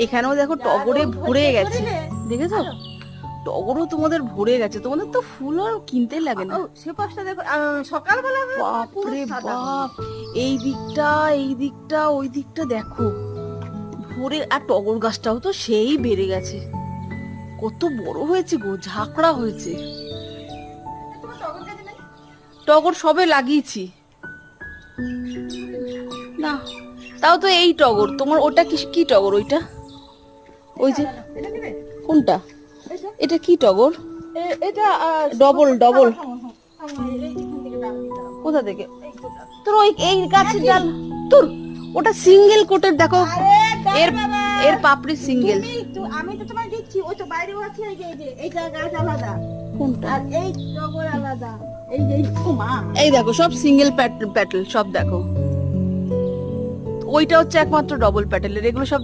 এখানেও দেখো টগরে ভরে গেছে, দেখেছো? টগরও তোমাদের ভরে গেছে, তোমাদের তো ফুল আর কিনতে লাগে না। সে পাশটা দেখো, সকালবেলা বাপরে বাপ, এই দিকটা ওই দিকটা দেখো ভরে। আর টগর গাছটাও তো সেই বেড়ে গেছে, কত বড় হয়েছে গো, ঝাঁকড়া হয়েছে। টগর সবে লাগিয়েছি না, তাও তো এই টগর। তোমার ওটা কি টগর ওইটা? ওই যে কোনটা, এটা কি টগর? এটা ডবল কোথা থেকে? তোর ওই এই গাছের ডাল, তোর ওটা সিঙ্গেল কোটের দেখো, এর পাপড়ি সিঙ্গেল। আমি তো তোমায় দিচ্ছি, ওই তো বাইরেও আছে, এই যে এইটা গাছ আলাদা, কোনটা? আর এই টগর আলাদা। এই যে এই দেখো সব সিঙ্গেল প্যাটেল সব দেখো, ওইটা হচ্ছে একমাত্র ডবল প্যাটেলের, এগুলো সব